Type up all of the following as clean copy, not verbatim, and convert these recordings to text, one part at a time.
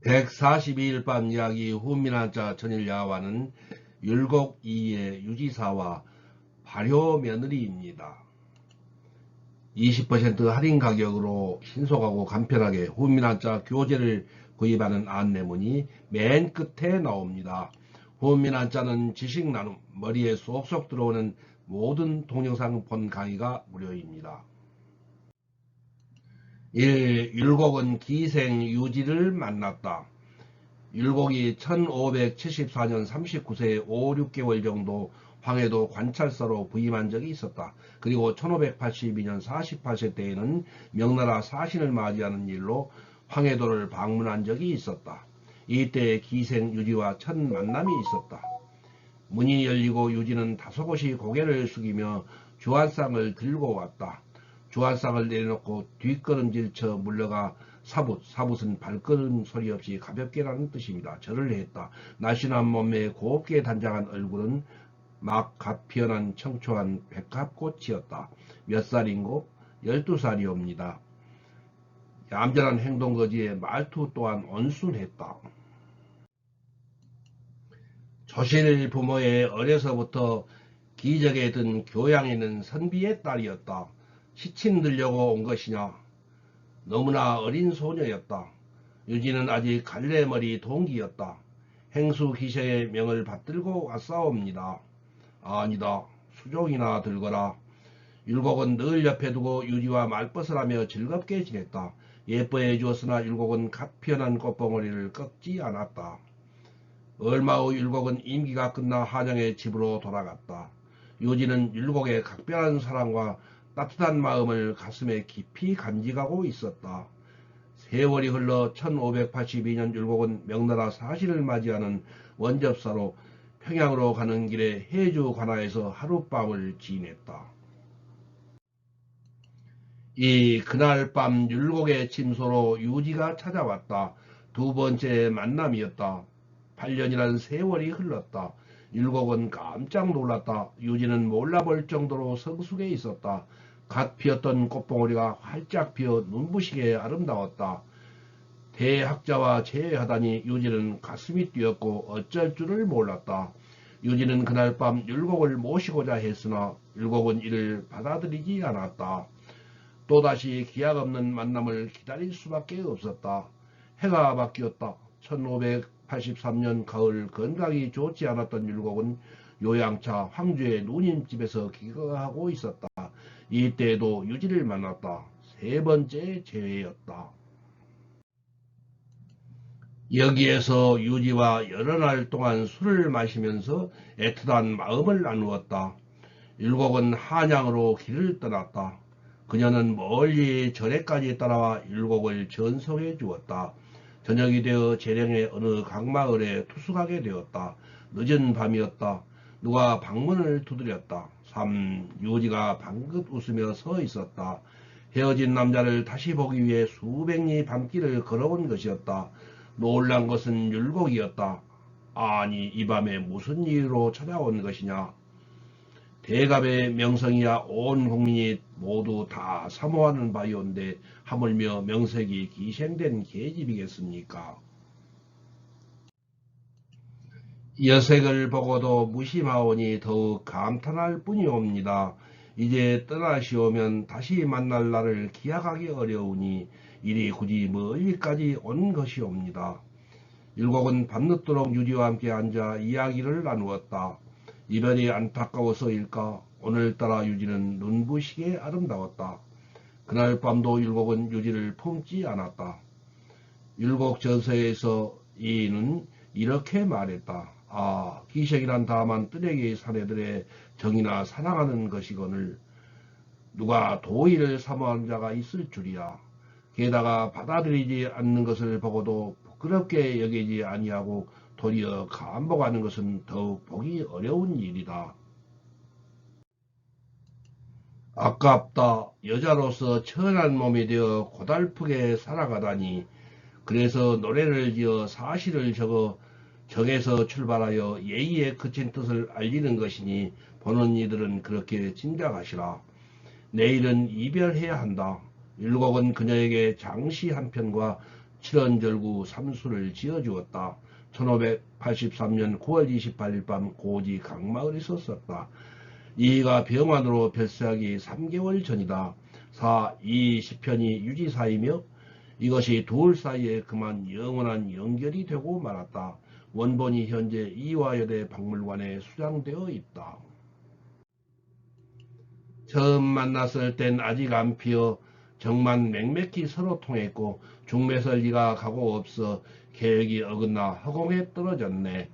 142일 밤 이야기 훈민한자 천일야화는 율곡 2의 유지사와 발효 며느리입니다. 20% 할인 가격으로 신속하고 간편하게 훈민한자 교재를 구입하는 안내문이 맨 끝에 나옵니다. 훈민한자는 지식 나눔, 머리에 쏙쏙 들어오는 모든 동영상 본 강의가 무료입니다. 1. 율곡은 기생 유지를 만났다. 율곡이 1574년 39세에 5, 6개월 정도 황해도 관찰사로 부임한 적이 있었다. 그리고 1582년 48세 때에는 명나라 사신을 맞이하는 일로 황해도를 방문한 적이 있었다. 이때 기생 유지와 첫 만남이 있었다. 문이 열리고 유지는 다소곳이 고개를 숙이며 주한상을 들고 왔다. 주한상을 내려놓고 뒷걸음질 쳐 물러가 사붓은 발걸음 소리 없이 가볍게라는 뜻입니다. 절을 했다. 날씬한 몸매에 곱게 단장한 얼굴은 막 갓 피어난 청초한 백합꽃이었다. 몇 살인고? 12살이옵니다. 얌전한 행동 거지에 말투 또한 온순했다. 조실 부모의 어려서부터 기적에 든 교양에 있는 선비의 딸이었다. 시친 들려고 온 것이냐? 너무나 어린 소녀였다. 유지는 아직 갈래머리 동기였다. 행수 기셔의 명을 받들고 왔사옵니다. 아니다. 수종이나 들거라. 율곡은 늘 옆에 두고 유지와 말벗을 하며 즐겁게 지냈다. 예뻐해 주었으나 율곡은 갓 피어난 꽃봉오리를 꺾지 않았다. 얼마 후 율곡은 임기가 끝나 한양의 집으로 돌아갔다. 유지는 율곡의 각별한 사랑과 따뜻한 마음을 가슴에 깊이 간직하고 있었다. 세월이 흘러 1582년 율곡은 명나라 사신을 맞이하는 원접사로 평양으로 가는 길에 해주 관하에서 하룻밤을 지냈다. 그날 밤 율곡의 침소로 유지가 찾아왔다. 두 번째 만남이었다. 8년이라는 세월이 흘렀다. 율곡은 깜짝 놀랐다. 유지는 몰라볼 정도로 성숙해 있었다. 갓 피었던 꽃봉오리가 활짝 피어 눈부시게 아름다웠다. 대학자와 재회하다니 유지는 가슴이 뛰었고 어쩔 줄을 몰랐다. 유지는 그날 밤 율곡을 모시고자 했으나 율곡은 이를 받아들이지 않았다. 또다시 기약 없는 만남을 기다릴 수밖에 없었다. 해가 바뀌었다. 1583년 가을 건강이 좋지 않았던 율곡은 요양차 황주의 누님집에서 기거하고 있었다. 이때에도 유지를 만났다. 세 번째 재회였다. 여기에서 유지와 여러 날 동안 술을 마시면서 애틋한 마음을 나누었다. 율곡은 한양으로 길을 떠났다. 그녀는 멀리 절에까지 따라와 율곡을 전송해 주었다. 저녁이 되어 재령의 어느 강마을에 투숙하게 되었다. 늦은 밤이었다. 누가 방문을 두드렸다. 유지가 방긋 웃으며 서 있었다. 헤어진 남자를 다시 보기 위해 수백리 밤길을 걸어온 것이었다. 놀란 것은 율곡이었다. 아니, 이 밤에 무슨 일로 찾아온 것이냐? 대갑의 명성이야 온 국민이 모두 다 사모하는 바이온데 하물며 명색이 기생된 계집이겠습니까? 여색을 보고도 무심하오니 더욱 감탄할 뿐이옵니다. 이제 떠나시오면 다시 만날 날을 기약하기 어려우니 이리 굳이 멀리까지 온 것이옵니다. 율곡은 밤늦도록 유지와 함께 앉아 이야기를 나누었다. 이별이 안타까워서일까? 오늘따라 유지는 눈부시게 아름다웠다. 그날 밤도 율곡은 유지를 품지 않았다. 율곡 전서에서 이는 이렇게 말했다. 기생이란 다만 뜨레기 사내들의 정이나 사랑하는 것이거늘 누가 도의를 사모하는 자가 있을 줄이야. 게다가 받아들이지 않는 것을 보고도 부끄럽게 여기지 아니하고 도리어 감복하는 것은 더욱 보기 어려운 일이다. 아깝다. 여자로서 천한 몸이 되어 고달프게 살아가다니. 그래서 노래를 지어 사시를 적어 정에서 출발하여 예의에 그친 뜻을 알리는 것이니 보는 이들은 그렇게 짐작하시라. 내일은 이별해야 한다. 율곡은 그녀에게 장시 한 편과 칠원절구 삼수를 지어주었다. 1583년 9월 28일 밤 고지 강마을에 있었다. 이가 병환으로 별세하기 3개월 전이다. 이 시편이 유지사이며 이것이 둘 사이에 그만 영원한 연결이 되고 말았다. 원본이 현재 이화여대 박물관에 수장되어 있다. 처음 만났을 땐 아직 안 피어 정만 맹맥히 서로 통했고 중매설리가 가고 없어 계획이 어긋나 허공에 떨어졌네.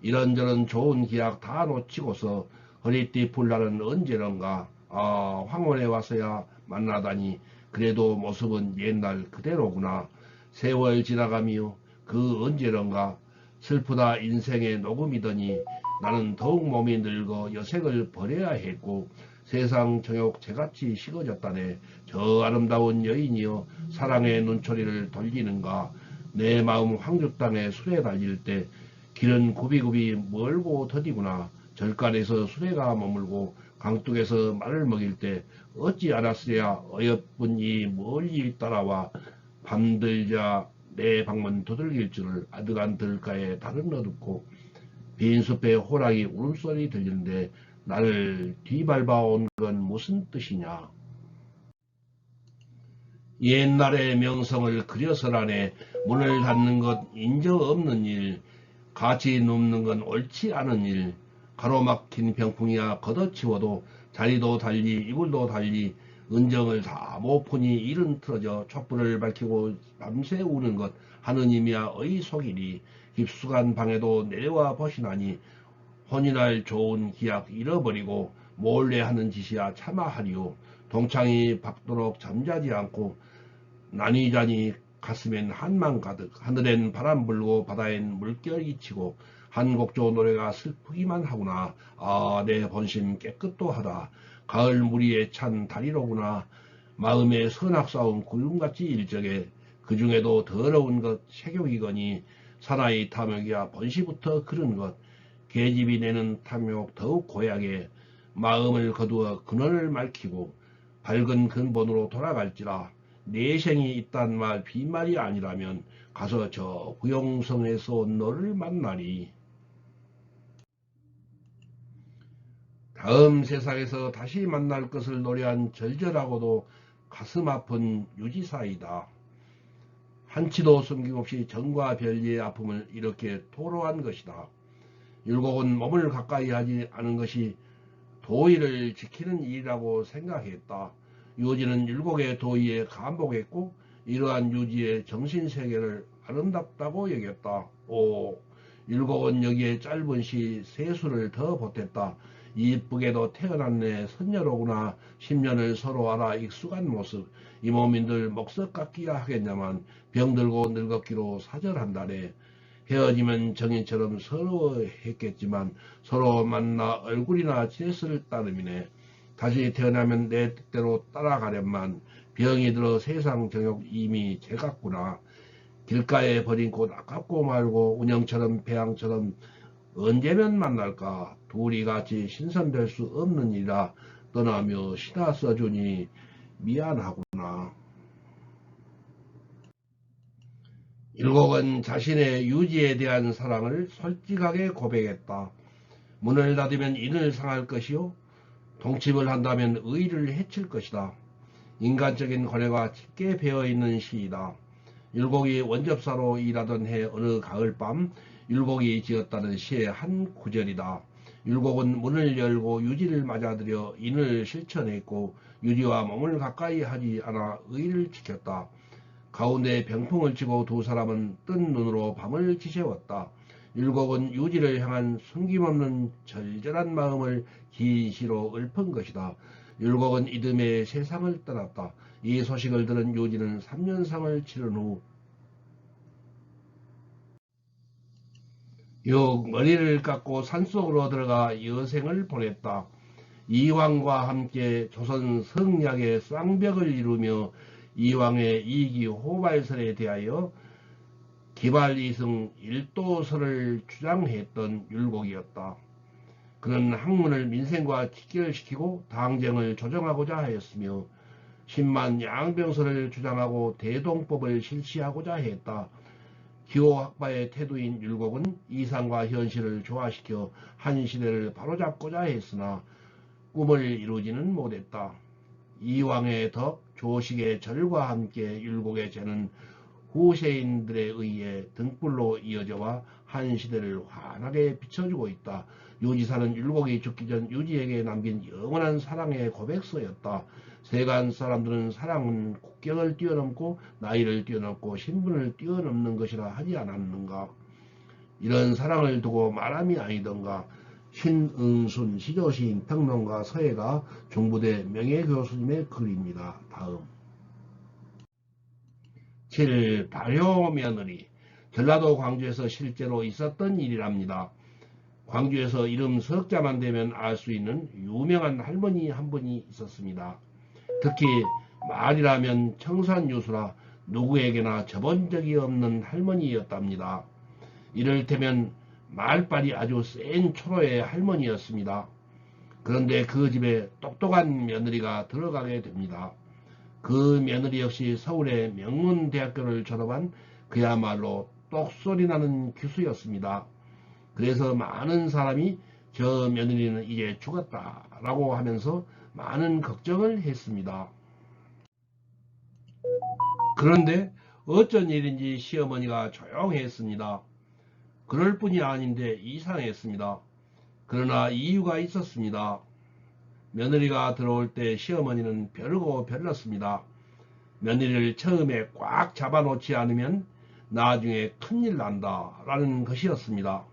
이런저런 좋은 기약 다 놓치고서 허리띠 풀 날은 언제런가. 황혼에 와서야 만나다니 그래도 모습은 옛날 그대로구나. 세월 지나가며 그 언제런가 슬프다 인생의 녹음이더니 나는 더욱 몸이 늙어 여색을 버려야 했고 세상 정욕 재같이 식어졌다네. 저 아름다운 여인이여 사랑의 눈초리를 돌리는가. 내 마음 황주 땅에 술에 달릴 때 길은 굽이굽이 멀고 더디구나. 절간에서 수레가 머물고 강둑에서 말을 먹일 때 어찌 알았으랴. 어여쁜 이 멀리 따라와 밤들자 내 방문 두들길 줄을. 아득한 들가에 달은 어둡고 빈 숲에 호랑이 울음소리 들리는데 나를 뒤밟아 온 건 무슨 뜻이냐. 옛날의 명성을 그려서라네. 문을 닫는 것 인정 없는 일, 같이 눕는 건 옳지 않은 일. 가로막힌 병풍이야 걷어치워도 자리도 달리 이불도 달리 은정을 다 못 푸니 일은 틀어져 촛불을 밝히고 밤새 우는 것 하느님이야 어이 속이리. 깊숙한 방에도 내려와 보시나니 혼인할 좋은 기약 잃어버리고 몰래 하는 짓이야 참아하리오. 동창이 밝도록 잠자지 않고 난이자니 가슴엔 한만 가득. 하늘엔 바람 불고 바다엔 물결이 치고 한 곡조 노래가 슬프기만 하구나. 내 본심 깨끗도 하다. 가을 무리에 찬 다리로구나. 마음에 선악 쌓은 구름같이 일적에 그 중에도 더러운 것 색욕이거니 사나이 탐욕이야 번시부터 그런 것. 계집이 내는 탐욕 더욱 고약에 마음을 거두어 근원을 밝히고 밝은 근본으로 돌아갈지라. 내생이 있단 말 빈말이 아니라면 가서 저 구용성에서 너를 만나리. 다음 세상에서 다시 만날 것을 노래한 절절하고도 가슴 아픈 유지사이다. 한치도 숨김없이 정과 별리의 아픔을 이렇게 토로한 것이다. 율곡은 몸을 가까이 하지 않은 것이 도의를 지키는 일이라고 생각했다. 유지는 율곡의 도의에 감복했고 이러한 유지의 정신세계를 아름답다고 여겼다. 율곡은 여기에 짧은 시 세수를 더 보탰다. 이쁘게도 태어났네 선녀로구나. 10년을 서로 알아 익숙한 모습. 이 몸인들 목석 깎기야 하겠냐만 병들고 늙었기로 사절한다네. 헤어지면 정인처럼 서러워했겠지만 서로 만나 얼굴이나 지냈을 따름이네. 다시 태어나면 내 뜻대로 따라가련만 병이 들어 세상 정욕 이미 제갔구나. 길가에 버린 꽃 아깝고 말고 운영처럼 배양처럼 언제면 만날까. 둘이 같이 신선될 수 없는 일이라 떠나며 시다 써주니 미안하구나. 율곡은 자신의 유지에 대한 사랑을 솔직하게 고백했다. 문을 닫으면 인을 상할 것이요 동침을 한다면 의를 해칠 것이다. 인간적인 고뇌가 짙게 배어있는 시이다. 율곡이 원접사로 일하던 해 어느 가을밤 율곡이 지었다는 시의 한 구절이다. 율곡은 문을 열고 유지를 맞아들여 인을 실천했고 유지와 몸을 가까이 하지 않아 의를 지켰다. 가운데 병풍을 치고 두 사람은 뜬 눈으로 밤을 지새웠다. 율곡은 유지를 향한 숨김없는 절절한 마음을 긴 시로 읊은 것이다. 율곡은 이듬해 세상을 떠났다. 이 소식을 들은 유지는 3년상을 치른 후 육 머리를 깎고 산속으로 들어가 여생을 보냈다. 이왕과 함께 조선 성략의 쌍벽을 이루며 이왕의 이기 호발설에 대하여 기발 이승 일도설을 주장했던 율곡이었다. 그는 학문을 민생과 직결시키고 당정을 조정하고자 하였으며 10만 양병설을 주장하고 대동법을 실시하고자 했다. 기호학파의 태도인 율곡은 이상과 현실을 조화시켜 한 시대를 바로잡고자 했으나 꿈을 이루지는 못했다. 이왕의 덕, 조식의 절과 함께 율곡의 죄는 후세인들에 의해 등불로 이어져와 한 시대를 환하게 비춰주고 있다. 유지사는 율곡이 죽기 전 유지에게 남긴 영원한 사랑의 고백서였다. 세간 사람들은 사랑은 국경을 뛰어넘고 나이를 뛰어넘고 신분을 뛰어넘는 것이라 하지 않았는가. 이런 사랑을 두고 말함이 아니던가. 신은순 시조시인 평론가 서예가 중부대 명예교수님의 글입니다. 다음 7. 발효며느리. 전라도 광주에서 실제로 있었던 일이랍니다. 광주에서 이름 석자만 되면 알 수 있는 유명한 할머니 한 분이 있었습니다. 특히 말이라면 청산유수라 누구에게나 접은 적이 없는 할머니였답니다. 이를테면 말빨이 아주 센 초로의 할머니였습니다. 그런데 그 집에 똑똑한 며느리가 들어가게 됩니다. 그 며느리 역시 서울의 명문대학교를 졸업한 그야말로 똑소리 나는 교수였습니다. 그래서 많은 사람이 저 며느리는 이제 죽었다라고 하면서 많은 걱정을 했습니다. 그런데 어쩐 일인지 시어머니가 조용했습니다. 그럴 뿐이 아닌데 이상했습니다. 그러나 이유가 있었습니다. 며느리가 들어올 때 시어머니는 벼르고 벼렀습니다. 며느리를 처음에 꽉 잡아놓지 않으면 나중에 큰일 난다 라는 것이었습니다.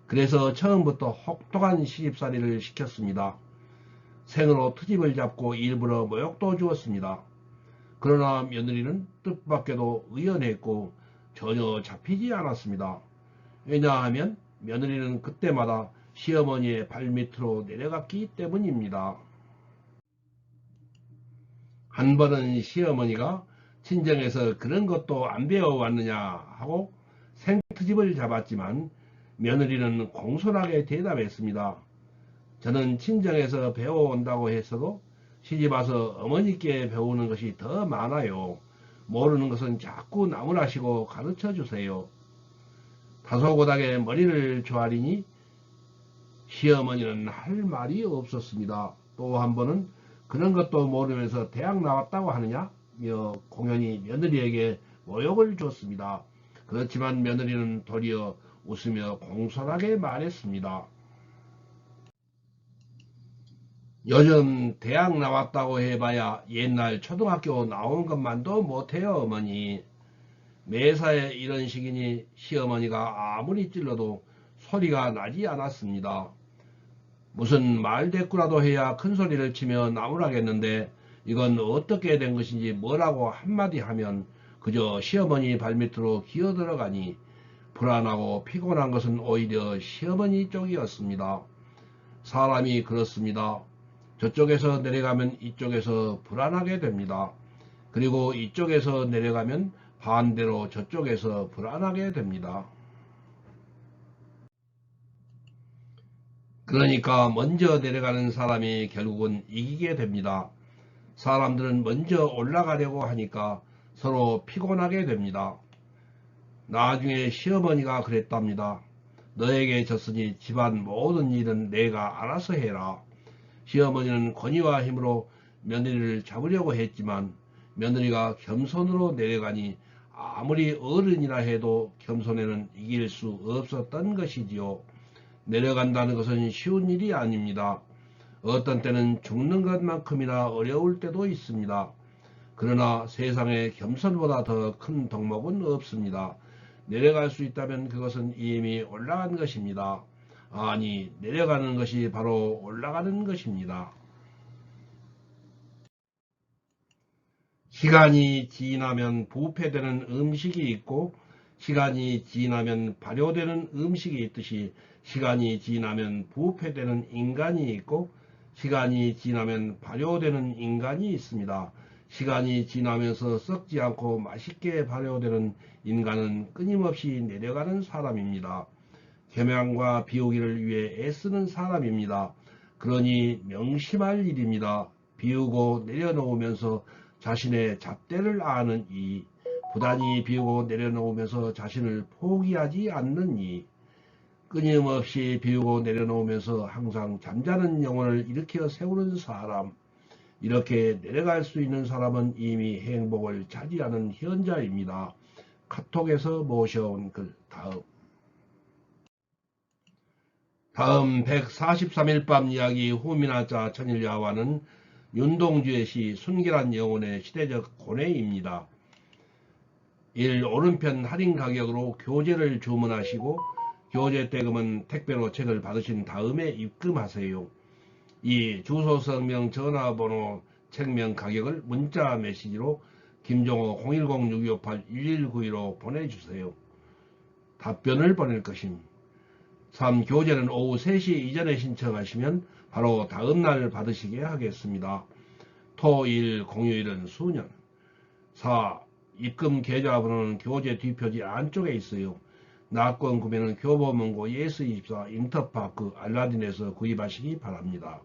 그래서 처음부터 혹독한 시집살이를 시켰습니다. 생으로 트집을 잡고 일부러 모욕도 주었습니다. 그러나 며느리는 뜻밖에도 의연했고 전혀 잡히지 않았습니다. 왜냐하면 며느리는 그때마다 시어머니의 발밑으로 내려갔기 때문입니다. 한 번은 시어머니가 친정에서 그런 것도 안 배워왔느냐 하고 생트집을 잡았지만 며느리는 공손하게 대답했습니다. 저는 친정에서 배워온다고 했어도 시집와서 어머니께 배우는 것이 더 많아요. 모르는 것은 자꾸 나무라시고 가르쳐 주세요. 다소고닥에 머리를 조아리니 시어머니는 할 말이 없었습니다. 또 한 번은 그런 것도 모르면서 대학 나왔다고 하느냐며 공연히 며느리에게 모욕을 줬습니다. 그렇지만 며느리는 도리어 웃으며 공손하게 말했습니다. 요즘 대학 나왔다고 해봐야 옛날 초등학교 나온 것만도 못해요, 어머니. 매사에 이런 식이니 시어머니가 아무리 찔러도 소리가 나지 않았습니다. 무슨 말대꾸라도 해야 큰 소리를 치며 나무라겠는데 이건 어떻게 된 것인지 뭐라고 한마디 하면 그저 시어머니 발밑으로 기어들어가니 불안하고 피곤한 것은 오히려 시어머니 쪽이었습니다. 사람이 그렇습니다. 저쪽에서 내려가면 이쪽에서 불안하게 됩니다. 그리고 이쪽에서 내려가면 반대로 저쪽에서 불안하게 됩니다. 그러니까 먼저 내려가는 사람이 결국은 이기게 됩니다. 사람들은 먼저 올라가려고 하니까 서로 피곤하게 됩니다. 나중에 시어머니가 그랬답니다. 너에게 졌으니 집안 모든 일은 내가 알아서 해라. 시어머니는 권위와 힘으로 며느리를 잡으려고 했지만 며느리가 겸손으로 내려가니 아무리 어른이라 해도 겸손에는 이길 수 없었던 것이지요. 내려간다는 것은 쉬운 일이 아닙니다. 어떤 때는 죽는 것만큼이나 어려울 때도 있습니다. 그러나 세상에 겸손보다 더 큰 덕목은 없습니다. 내려갈 수 있다면 그것은 이미 올라간 것입니다. 아니, 내려가는 것이 바로 올라가는 것입니다. 시간이 지나면 부패되는 음식이 있고 시간이 지나면 발효되는 음식이 있듯이 시간이 지나면 부패되는 인간이 있고 시간이 지나면 발효되는 인간이 있습니다. 시간이 지나면서 썩지 않고 맛있게 발효되는 인간은 끊임없이 내려가는 사람입니다. 겸양과 비우기를 위해 애쓰는 사람입니다. 그러니 명심할 일입니다. 비우고 내려놓으면서 자신의 잣대를 아는 이, 부단히 비우고 내려놓으면서 자신을 포기하지 않는 이, 끊임없이 비우고 내려놓으면서 항상 잠자는 영혼을 일으켜 세우는 사람, 이렇게 내려갈 수 있는 사람은 이미 행복을 차지하는 현자입니다. 카톡에서 모셔온 글 다음 143일 밤 이야기 후미나자 천일야와는 윤동주의 시 순결한 영혼의 시대적 고뇌입니다. 1. 오른편 할인 가격으로 교재를 주문하시고 교재 대금은 택배로 책을 받으신 다음에 입금하세요. 2. 주소 성명 전화번호 책명 가격을 문자 메시지로 김종호 010-6258-1192로 보내주세요. 답변을 보낼 것입니다. 3. 교재는 오후 3시 이전에 신청하시면 바로 다음날 받으시게 하겠습니다. 토, 일, 공휴일은 수년. 4. 입금 계좌번호는 교재 뒷표지 안쪽에 있어요. 낙권 구매는 교보문고 예스24 인터파크 알라딘에서 구입하시기 바랍니다.